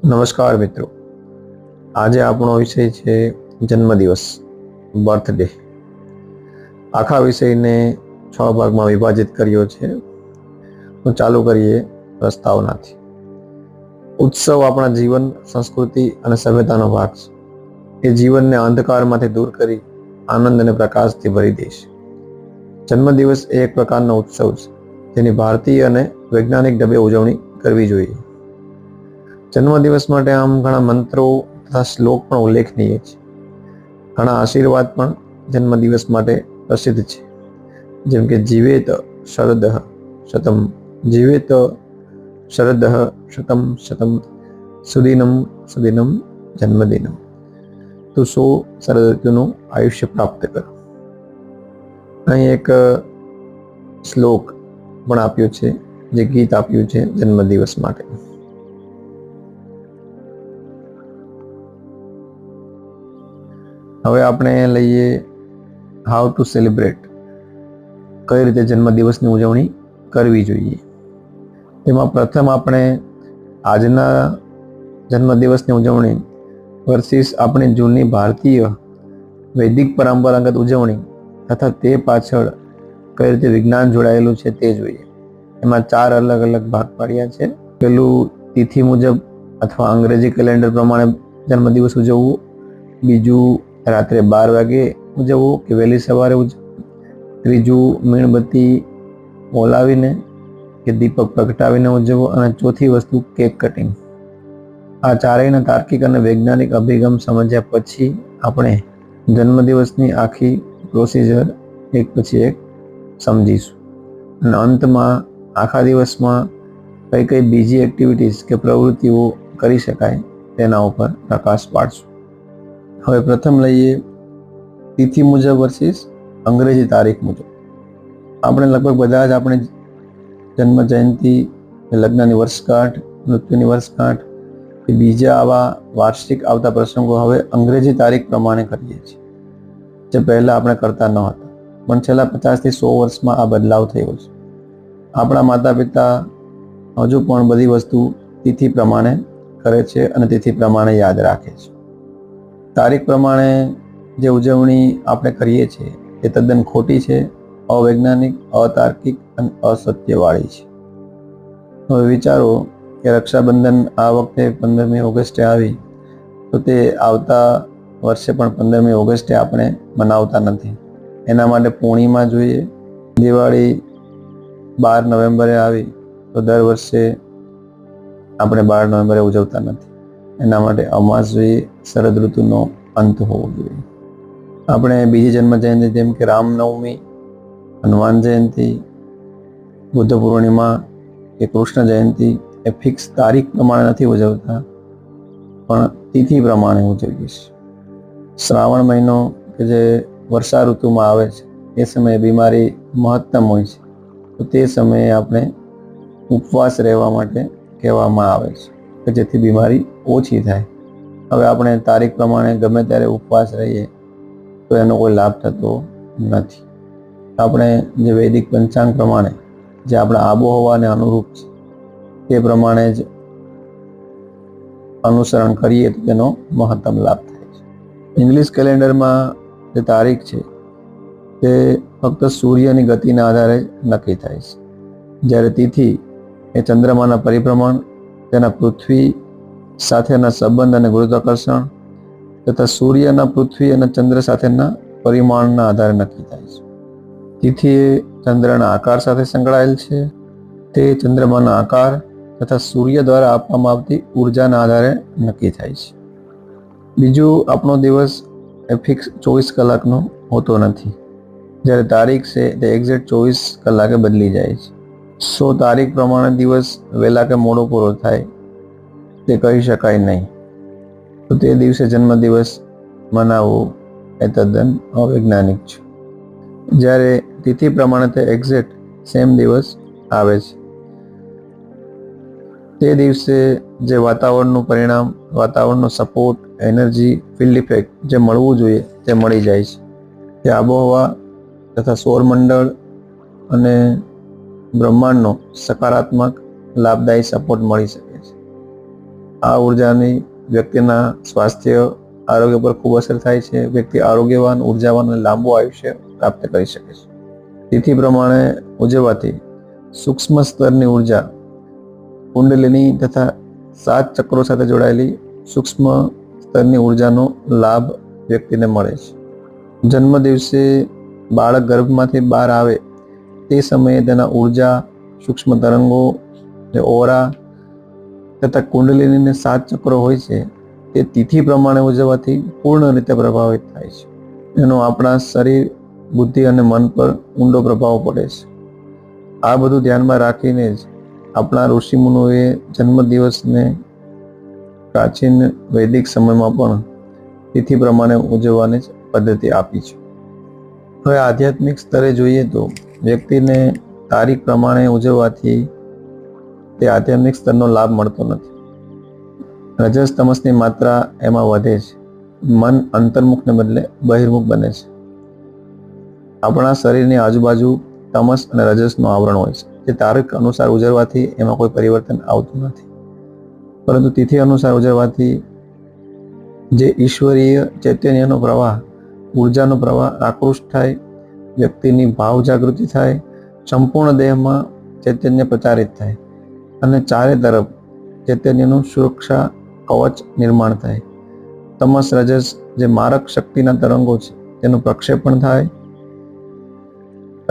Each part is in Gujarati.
નમસ્કાર મિત્રો, આજે આપણો વિષય છે જન્મદિવસ, બર્થડે. આખા વિષયને 6 ભાગમાં વિભાજિત કર્યો છે. તો ચાલુ કરીએ પ્રસ્તાવનાથી. ઉત્સવ આપણા જીવન, સંસ્કૃતિ અને સભ્યતાનો ભાગ છે. એ જીવનને અંધકારમાંથી દૂર કરી આનંદ અને પ્રકાશથી ભરી દે છે. જન્મદિવસ એ એક પ્રકારનો ઉત્સવ છે જેની ભારતીય અને વૈજ્ઞાનિક ઢબે ઉજવણી કરવી જોઈએ. જન્મદિવસ માટે આમ ઘણા મંત્રો તથા શ્લોક પણ ઉલ્લેખનીય છે. ઘણા આશીર્વાદ પણ જન્મદિવસ માટે પ્રસિદ્ધ છે, જેમ કે જીવેત શરદઃ શતમ, જીવેત શરદઃ શતમ શતમ, સુદિનમ સુદિનમ જન્મદિનમ, તો 100 શરદ ઋતુનું આયુષ્ય પ્રાપ્ત કરો. અહીં એક શ્લોક પણ આપ્યો છે, જે ગીત આપ્યું છે જન્મદિવસ માટે. હવે આપણે લઈએ હાઉ ટુ સેલિબ્રેટ, કઈ રીતે જન્મદિવસની ઉજવણી કરવી જોઈએ. તેમાં પ્રથમ આપણે આજના જન્મદિવસની ઉજવણી વર્સિસ આપણી જૂની ભારતીય વૈદિક પરંપરાગત ઉજવણી તથા તે પાછળ કઈ રીતે વિજ્ઞાન જોડાયેલું છે તે જોઈએ. એમાં 4 અલગ અલગ ભાગ પાડ્યા છે. પેલું તિથિ મુજબ અથવા અંગ્રેજી કેલેન્ડર પ્રમાણે જન્મદિવસ ઉજવવું. બીજું રાત્રે 12 વાગે ઉજવવું કે વહેલી સવારે ઉજવવું. ત્રીજું મીણબત્તી ઓલાવીને કે દીપક પ્રગટાવીને ઉજવવું. અને ચોથી વસ્તુ કેક કટિંગ. આ ચારેયના તાર્કિક અને વૈજ્ઞાનિક અભિગમ સમજ્યા પછી આપણે જન્મદિવસની આખી પ્રોસિજર એક પછી એક સમજીશું. અને અંતમાં આખા દિવસમાં કઈ કઈ બીજી એક્ટિવિટીઝ કે પ્રવૃત્તિઓ કરી શકાય તેના ઉપર પ્રકાશ પાડશું. હવે પ્રથમ લઈએ તિથિ મુજબ વર્સિસ અંગ્રેજી તારીખ મુજબ. આપણે લગભગ બધા જ આપણે જન્મ જયંતિ, લગ્નની વર્ષગાંઠ, મૃત્યુની વર્ષગાંઠ કે બીજા આવા વાર્ષિક આવતા પ્રસંગો હવે અંગ્રેજી તારીખ પ્રમાણે કરીએ છીએ, જે પહેલા આપણે કરતા ન હતા. પણ છેલ્લા 50 થી 100 વર્ષમાં આ બદલાવ થયો છે. આપણા માતા પિતા હજુ પણ બધી વસ્તુ તિથિ પ્રમાણે કરે છે અને તિથિ પ્રમાણે યાદ રાખે છે. તારીખ પ્રમાણે જે ઉજવણી આપણે કરીએ છીએ એ તદ્દન ખોટી છે, અવૈજ્ઞાનિક, અતાર્કિક અને અસત્યવાળી છે. હવે વિચારો કે રક્ષાબંધન આ વખતે 15મી ઓગસ્ટે આવી, તો તે આવતા વર્ષે પણ 15મી ઓગસ્ટે આપણે મનાવતા નથી. એના માટે પૂર્ણિમા જોઈએ. દિવાળી 12 નવેમ્બરે આવી તો દર વર્ષે આપણે 12 નવેમ્બરે ઉજવતા નથી. એના માટે અમાસ જોઈએ, શરદ ઋતુનો અંત હોવો જોઈએ. આપણે બીજી જન્મ જયંતિ જેમ કે રામનવમી, હનુમાન જયંતિ, બુદ્ધ પૂર્ણિમા કે કૃષ્ણ જયંતિ એ ફિક્સ તારીખ પ્રમાણે નથી ઉજવતા, પણ તિથિ પ્રમાણે ઉજવીએ છીએ. શ્રાવણ મહિનો કે જે વર્ષા ઋતુમાં આવે છે એ સમયે બીમારી મહત્તમ હોય છે, તો તે સમયે આપણે ઉપવાસ રહેવા માટે કહેવામાં આવે છે કે જેથી બીમારી ઓછી થાય. હવે આપણે તારીખ પ્રમાણે ગમે ત્યારે ઉપવાસ રહીએ તો એનો કોઈ લાભ થતો નથી. આપણે જે વૈદિક પંચાંગ પ્રમાણે જે આપણા આબોહવાને અનુરૂપ છે તે પ્રમાણે જ અનુસરણ કરીએ તો તેનો મહત્તમ લાભ થાય છે. ઇંગ્લિશ કેલેન્ડરમાં જે તારીખ છે તે ફક્ત સૂર્યની ગતિના આધારે નક્કી થાય છે, જ્યારે તિથિ એ ચંદ્રમાના પરિભ્રમણ, તેના પૃથ્વી સાથેના સંબંધ અને ગુરુત્વાકર્ષણ તથા સૂર્યના પૃથ્વી અને ચંદ્ર સાથેના પરિમાણના આધારે નક્કી થાય છે. તિથિ એ ચંદ્રના આકાર સાથે સંકળાયેલ છે. તે ચંદ્રમાના આકાર તથા સૂર્ય દ્વારા આપવામાં આવતી ઉર્જાના આધારે નક્કી થાય છે. બીજું, આપણો દિવસ એ ફિક્સ 24 કલાકનો હોતો નથી, જ્યારે તારીખ છે તે એક્ઝેક્ટ 24 કલાકે બદલી જાય છે. તારીખ પ્રમાણે દિવસ વહેલા કે મોડો પૂરો થાય તે કહી શકાય નહીં, તો તે દિવસે જન્મદિવસ મનાવવું એ તદ્દન અવૈજ્ઞાનિક છે. જ્યારે તિથિ પ્રમાણે તે એક્ઝેક્ટ સેમ દિવસ આવે છે, તે દિવસે જે વાતાવરણનું પરિણામ, વાતાવરણનો સપોર્ટ, એનર્જી, ફિલ્ડ ઇફેક્ટ જે મળવું જોઈએ તે મળી જાય છે. તે આબોહવા તથા સૌરમંડળ અને બ્રહ્માંડનો સકારાત્મક લાભદાયી સપોર્ટ મળી શકે છે. આ ઉર્જાની વ્યક્તિના સ્વાસ્થ્ય આરોગ્ય પર ખૂબ અસર થાય છે. વ્યક્તિ આરોગ્યવાન, ઉર્જાવાન અને લાંબુ આયુષ્ય પ્રાપ્ત કરી શકે છે. તિથિ પ્રમાણે ઉજવવાથી સૂક્ષ્મ સ્તરની ઉર્જા, કુંડલિની તથા 7 ચક્રો સાથે જોડાયેલી સૂક્ષ્મ સ્તરની ઉર્જાનો લાભ વ્યક્તિને મળે છે. જન્મ દિવસે બાળક ગર્ભમાંથી બહાર આવે તે સમયે તેના ઉર્જા, સૂક્ષ્મ તરંગો, ઓરા તથા કુંડલિનીને 7 ચક્રો હોય છે તે તિથિ પ્રમાણે ઉજવવાથી પૂર્ણ રીતે પ્રભાવિત થાય છે. એનો આપણા શરીર, બુદ્ધિ અને મન પર ઊંડો પ્રભાવ પડે છે. આ બધું ધ્યાનમાં રાખીને જ આપણા ઋષિમુનિઓએ જન્મદિવસને પ્રાચીન વૈદિક સમયમાં પણ તિથિ પ્રમાણે ઉજવવાની જ પદ્ધતિ આપી છે. હવે આધ્યાત્મિક સ્તરે જોઈએ તો વ્યક્તિને તારીખ પ્રમાણે ઉજવવાથી તે આધ્યાત્મિક સ્તરનો લાભ મળતો નથી. રજસ તમસની માત્રા એમાં વધે છે. મન અંતર્મુખને બદલે બહિર્મુખ બને છે. આપણા શરીરની આજુબાજુ તમસ અને રજસનું આવરણ હોય છે. જે તારીખ અનુસાર ઉજવવાથી એમાં કોઈ પરિવર્તન આવતું નથી, પરંતુ તિથિ અનુસાર ઉજવવાથી જે ઈશ્વરીય ચૈતન્યનો પ્રવાહ, ઉર્જાનો પ્રવાહ આકૃષ્ટ થાય, વ્યક્તિની ભાવ જાગૃતિ થાય, સંપૂર્ણ દેહમાં ચૈતન્ય પ્રચારિત થાય અને ચારે તરફ ચૈતન્યનું સુરક્ષા કવચ નિર્માણ થાય. તમસ રજસ જે મારક શક્તિના તરંગો છે તેનું પ્રક્ષેપણ થાય.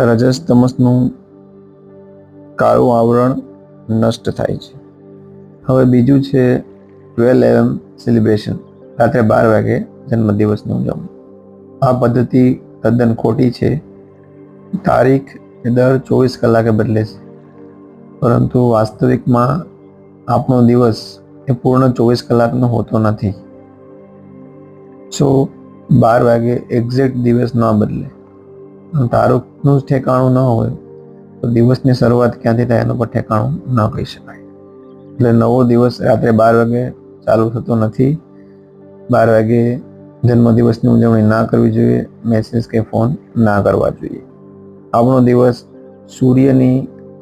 રજસ તમસનું કાળું આવરણ નષ્ટ થાય છે. હવે બીજું છે 12 AM સેલિબ્રેશન, રાત્રે 12 વાગે જન્મદિવસની ઉજવણી. આ પદ્ધતિ તદ્દન ખોટી છે. તારીખ દર 24 કલાકે બદલે છે, પરંતુ વાસ્તવિકમાં આપણો દિવસ એ પૂર્ણ 24 કલાકનો હોતો નથી. 12 વાગે એક્ઝેક્ટ દિવસ ન બદલે. તારીખનું ઠેકાણું ન હોય તો દિવસની શરૂઆત ક્યાંથી થાય એનું પણ ઠેકાણું ન કહી શકાય. એટલે નવો દિવસ રાત્રે 12 વાગે ચાલુ થતો નથી. 12 વાગે જન્મદિવસની ઉજવણી ના કરવી જોઈએ. મેસેજ કે ફોન ના કરવા જોઈએ. આપણો દિવસ સૂર્યની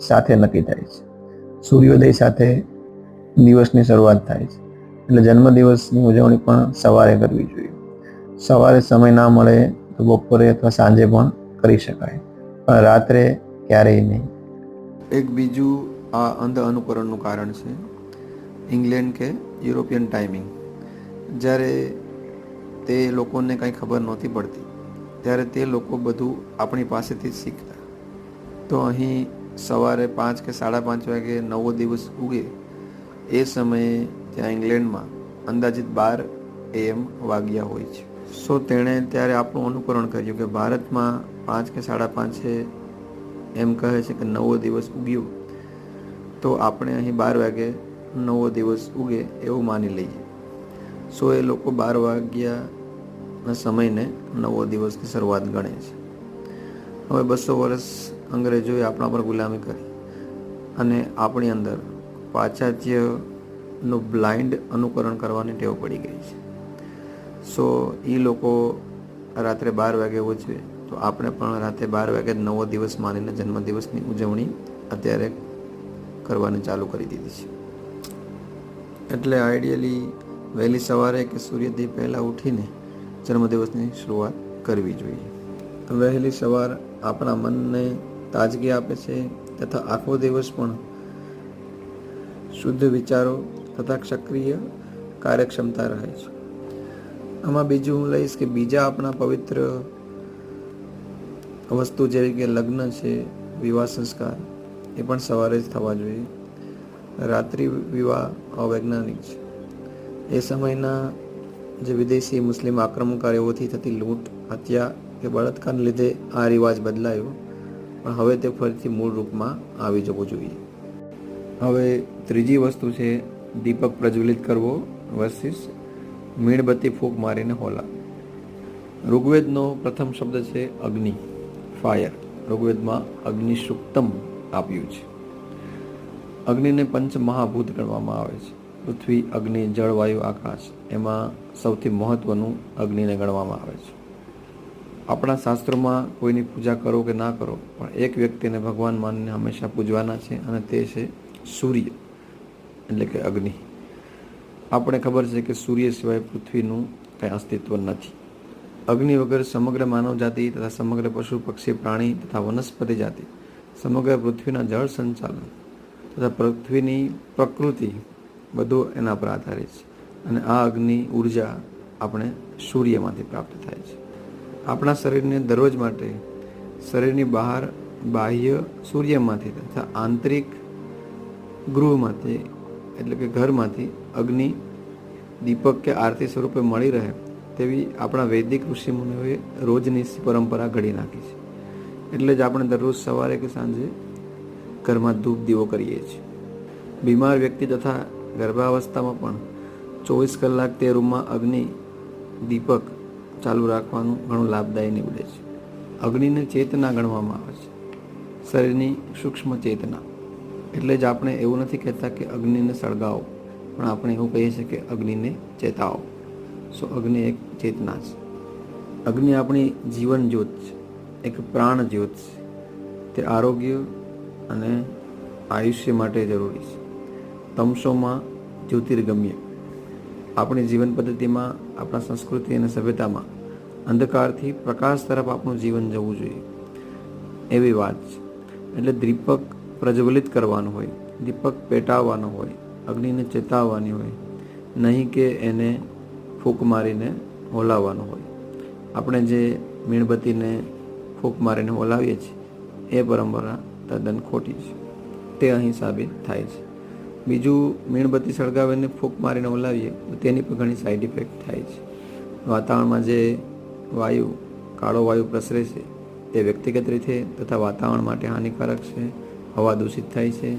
સાથે નક્કી થાય છે. સૂર્યોદય સાથે દિવસની શરૂઆત થાય છે. એટલે જન્મદિવસની ઉજવણી પણ સવારે કરવી જોઈએ. સવારે સમય ના મળે તો બપોરે અથવા સાંજે પણ કરી શકાય, પણ રાત્રે ક્યારેય નહીં. એક બીજું આ અંધ અનુકરણનું કારણ છે ઇંગ્લેન્ડ કે યુરોપિયન ટાઈમિંગ. જ્યારે તે લોકોને કંઈ ખબર નહોતી પડતી ત્યારે તે લોકો બધું આપણી પાસેથી જ શીખતા. તો અહીં સવારે 5 કે 5:30 વાગે નવો દિવસ ઉગે એ સમયે ત્યાં ઇંગ્લેન્ડમાં અંદાજિત 12 AM વાગ્યા હોય છે. તેણે ત્યારે આપણું અનુકરણ કર્યું કે ભારતમાં 5 કે 5:30 એમ કહે છે કે નવો દિવસ ઉગ્યો, તો આપણે અહીં 12 વાગે નવો દિવસ ઉગે એવું માની લઈએ. એ લોકો 12 વાગ્યાના સમયને નવો દિવસની શરૂઆત ગણે છે. હવે 200 વર્ષ અંગ્રેજોએ આપણા પર ગુલામી કરી અને આપણી અંદર પાશ્ચાત્યનું બ્લાઇન્ડ અનુકરણ કરવાની ટેવ પડી ગઈ છે. એ લોકો રાત્રે 12 વાગે ઉજવે તો આપણે પણ રાત્રે 12 વાગે નવો દિવસ માનીને જન્મદિવસની ઉજવણી અત્યારે કરવાની ચાલુ કરી દીધી છે. એટલે આઈડિયલી વહેલી સવારે કે સૂર્યોદય પહેલાં ઉઠીને જન્મદિવસની શરૂઆત કરવી જોઈએ. વહેલી સવાર આપણા મનને તાજગી આપે છે તથા આખો દિવસ પણ શુદ્ધ વિચારો તથા સક્રિય કાર્યક્ષમતા રહે છે. આમાં બીજું હું લઈશ કે બીજા આપણા પવિત્ર વસ્તુ જેવી કે લગ્ન છે, વિવાહ સંસ્કાર, એ પણ સવારે જ થવા જોઈએ. રાત્રિ વિવાહ અવૈજ્ઞાનિક છે. એ સમયના જે વિદેશી મુસ્લિમ આક્રમણકારીઓથી થતી લૂંટ, હત્યા કે બળાત્કારને લીધે આ રિવાજ બદલાયો, પણ હવે તે ફરીથી મૂળ રૂપમાં આવી જવું જોઈએ. હવે ત્રીજી વસ્તુ છે દીપક પ્રજ્વલિત કરવો વર્સિસ મીણબત્તી ફૂંક મારીને હોલા. ઋગ્વેદનો પ્રથમ શબ્દ છે અગ્નિ, ફાયર. ઋગ્વેદમાં અગ્નિ સુક્તમ આપ્યું છે. અગ્નિને પંચ મહાભૂત ગણવામાં આવે છે. પૃથ્વી, અગ્નિ, જળ, વાયુ, આકાશ. એમાં સૌથી મહત્વનું અગ્નિને ગણવામાં આવે છે. આપણા શાસ્ત્રોમાં કોઈની પૂજા કરો કે ના કરો, પણ એક વ્યક્તિને ભગવાન માનીને હંમેશા પૂજવાના છે અને તે છે સૂર્ય એટલે કે અગ્નિ. આપણે ખબર છે કે સૂર્ય સિવાય પૃથ્વીનું કંઈ અસ્તિત્વ નથી. અગ્નિ વગર સમગ્ર માનવ જાતિ તથા સમગ્ર પશુ પક્ષી પ્રાણી તથા વનસ્પતિ જાતિ, સમગ્ર પૃથ્વીના જળ સંચાલન તથા પૃથ્વીની પ્રકૃતિ બધું એના પર આધારિત છે. અને આ અગ્નિ ઉર્જા આપણે સૂર્યમાંથી પ્રાપ્ત થાય છે. આપણા શરીરને દરરોજ માટે શરીરની બહાર બાહ્ય સૂર્યમાંથી તથા આંતરિક ગૃહમાંથી એટલે કે ઘરમાંથી અગ્નિ દીપક કે આરતી સ્વરૂપે મળી રહે તેવી આપણા વૈદિક ઋષિમુનિઓએ રોજની પરંપરા ઘડી નાખી છે. એટલે જ આપણે દરરોજ સવારે કે સાંજે ઘરમાં ધૂપ દીવો કરીએ છીએ. બીમાર વ્યક્તિ તથા ગર્ભાવસ્થામાં પણ 24 કલાક તે રૂમમાં અગ્નિ દીપક ચાલુ રાખવાનું ઘણું લાભદાયી નીવડે છે. અગ્નિને ચેતના ગણવામાં આવે છે, શરીરની સૂક્ષ્મ ચેતના. એટલે જ આપણે એવું નથી કહેતા કે અગ્નિને સળગાવો, પણ આપણે એવું કહીએ છીએ કે અગ્નિને ચેતાવો. અગ્નિ એક ચેતના છે. અગ્નિ આપણી જીવન જ્યોત છે, એક પ્રાણ જ્યોત છે. તે આરોગ્ય અને આયુષ્ય માટે જરૂરી છે. તમસોમાં જ્યોતિર્ગમ્ય. આપણી જીવન પદ્ધતિમાં, આપણા સંસ્કૃતિ અને સભ્યતામાં અંધકારથી પ્રકાશ તરફ આપણું જીવન જવું જોઈએ એવી વાત છે. એટલે દીપક પ્રજ્વલિત કરવાનું હોય, દીપક પેટાવવાનો હોય, અગ્નિને ચેતાવવાની હોય, નહીં કે એને ફૂંક મારીને હોલાવવાનું હોય. આપણે જે મીણબત્તીને ફૂંક મારીને હોલાવીએ છીએ એ પરંપરા તદ્દન ખોટી છે. તે અહીં સાબિત થાય છે. બીજું, મીણબત્તી સળગાવીને ફૂંક મારીને હોલાવીએ તો તેની પણ ઘણી સાઈડ ઇફેક્ટ થાય છે. વાતાવરણમાં જે વાયુ, કાળો વાયુ પ્રસરે છે તે વ્યક્તિગત રીતે તથા વાતાવરણ માટે હાનિકારક છે. હવા દૂષિત થાય છે.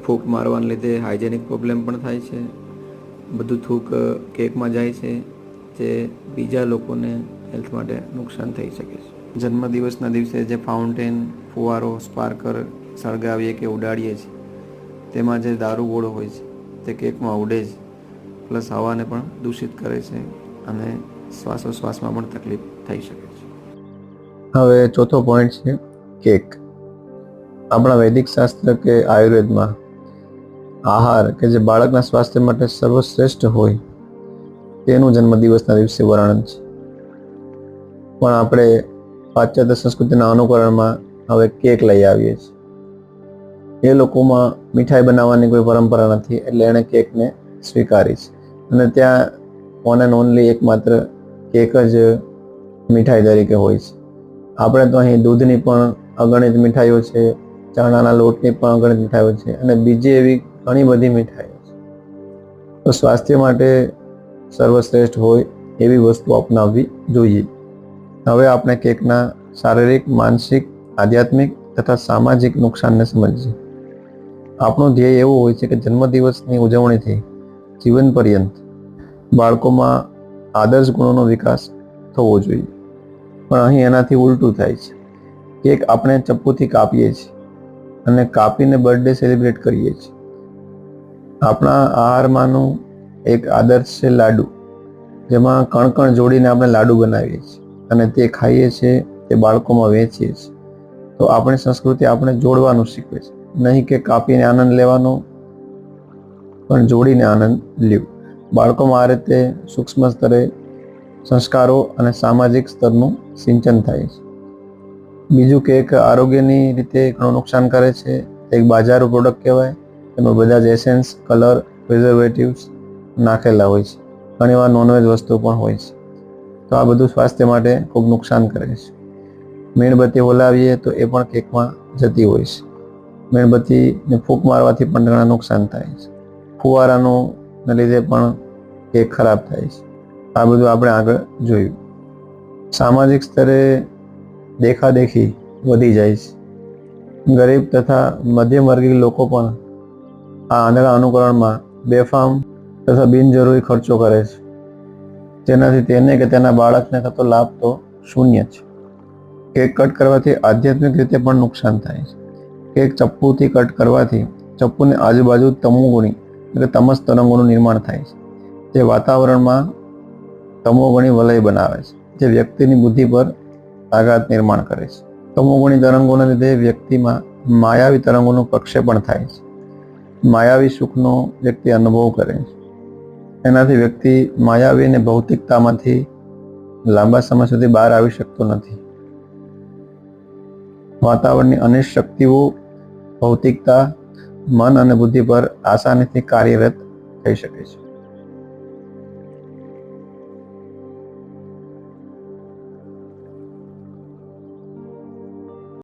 ફૂંક મારવાને લીધે હાઇજેનિક પ્રોબ્લેમ પણ થાય છે. બધું થૂક કેકમાં જાય છે, જે બીજા લોકોને હેલ્થ માટે નુકસાન થઈ શકે છે. જન્મદિવસના દિવસે જે ફાઉન્ટેન, ફુવારો, સ્પાર્કર સળગાવીએ કે ઉડાડીએ છીએ તેમાં જે દારૂ ગોળો હોય છે તે કેકમાં ઉડે છે, પ્લસ હવાને પણ દૂષિત કરે છે અને શ્વાસોશ્વાસમાં પણ તકલીફ થઈ શકે છે. હવે ચોથો પોઈન્ટ છે કેક. આપણા વૈદિક શાસ્ત્ર કે આયુર્વેદમાં આહાર કે જે બાળકના સ્વાસ્થ્ય માટે સર્વશ્રેષ્ઠ હોય તેનું જન્મદિવસના દિવસે વર્ણન છે. પણ આપણે પાશ્ચાત્ય સંસ્કૃતિના અનુકરણમાં હવે કેક લઈ આવીએ છીએ. એ લોકોમાં મીઠાઈ બનાવવાની કોઈ પરંપરા નથી, એટલે એણે કેકને સ્વીકારી છે. અને ત્યાં ઓન એન્ડ ઓનલી એકમાત્ર કેક જ મીઠાઈ તરીકે હોય છે. આપણે તો અહીં દૂધની પણ અગણિત મીઠાઈઓ છે, ચણાના લોટની પણ અગણિત મીઠાઈઓ છે અને બીજી એવી ઘણી બધી મીઠાઈઓ છે. તો સ્વાસ્થ્ય માટે સર્વશ્રેષ્ઠ હોય એવી વસ્તુ અપનાવવી જોઈએ. હવે આપણે કેકના શારીરિક, માનસિક, આધ્યાત્મિક તથા સામાજિક નુકસાનને સમજીએ. આપણું ધ્યેય એવું હોય છે કે જન્મદિવસની ઉજવણીથી જીવન પર્યંત બાળકોમાં આદર્શ ગુણોનો વિકાસ થવો જોઈએ. પણ અહીં એનાથી ઉલટું થાય છે. કેક આપણે ચપ્પુથી કાપીએ છીએ અને કાપીને બર્થડે સેલિબ્રેટ કરીએ છીએ. આપણા આહારમાંનું એક આદર્શ છે લાડુ, જેમાં કણ કણ જોડીને આપણે લાડુ બનાવીએ છીએ અને તે ખાઈએ છીએ, તે બાળકોમાં વહેંચીએ છીએ. તો આપણી સંસ્કૃતિ આપણે જોડવાનું શીખવે છે, નહીં કે કાપીને આનંદ લેવાનો, પણ જોડીને આનંદ લેવો. બાળકોમાં આ રીતે સૂક્ષ્મ સ્તરે સંસ્કારો અને સામાજિક સ્તરનું સિંચન થાય છે. બીજું કે એક આરોગ્યની રીતે ઘણું નુકસાન કરે છે. એક બાજારો પ્રોડક્ટ કહેવાય. એમાં બધા જ એસેન્સ, કલર, પ્રિઝર્વેટિવ્સ નાખેલા હોય છે. ઘણીવાર નોનવેજ વસ્તુ પણ હોય છે. તો આ બધું સ્વાસ્થ્ય માટે ખૂબ નુકસાન કરે છે. મીણબત્તી ઓલાવીએ તો એ પણ કેકમાં જતી હોય છે. મીણબત્તીને ફૂંક મારવાથી પણ ઘણા નુકસાન થાય છે. ફુવારાનું લીધે પણ કેક ખરાબ થાય છે. આ બધું આપણે આગળ જોયું. સામાજિક સ્તરે દેખાદેખી વધી જાય છે. ગરીબ તથા મધ્યમવર્ગીય લોકો પણ આ આંધળા અનુકરણમાં બેફામ તથા બિનજરૂરી ખર્ચો કરે છે, જેનાથી તેને કે તેના બાળકને થતો લાભ તો શૂન્ય છે. કેક કટ કરવાથી આધ્યાત્મિક રીતે પણ નુકસાન થાય છે. કેક ચપ્પુથી કટ કરવાથી ચપ્પુની આજુબાજુ તમોગુણી એટલે તમસ તરંગોનું નિર્માણ થાય છે. તે વાતાવરણમાં તમોગુણી વલય બનાવે છે, જે વ્યક્તિની બુદ્ધિ પર આઘાત નિર્માણ કરે છે. તમોગુણી તરંગોના લીધે વ્યક્તિમાં માયાવી તરંગોનું પ્રક્ષેપણ થાય છે. માયાવી સુખનો વ્યક્તિ અનુભવ કરે છે. એનાથી વ્યક્તિ માયાવી અને ભૌતિકતામાંથી લાંબા સમય સુધી બહાર આવી શકતો નથી. વાતાવરણની અનેક શક્તિઓ ભૌતિકતા, મન અને બુદ્ધિ પર આસાનીથી કાર્યરત થઈ શકે છે.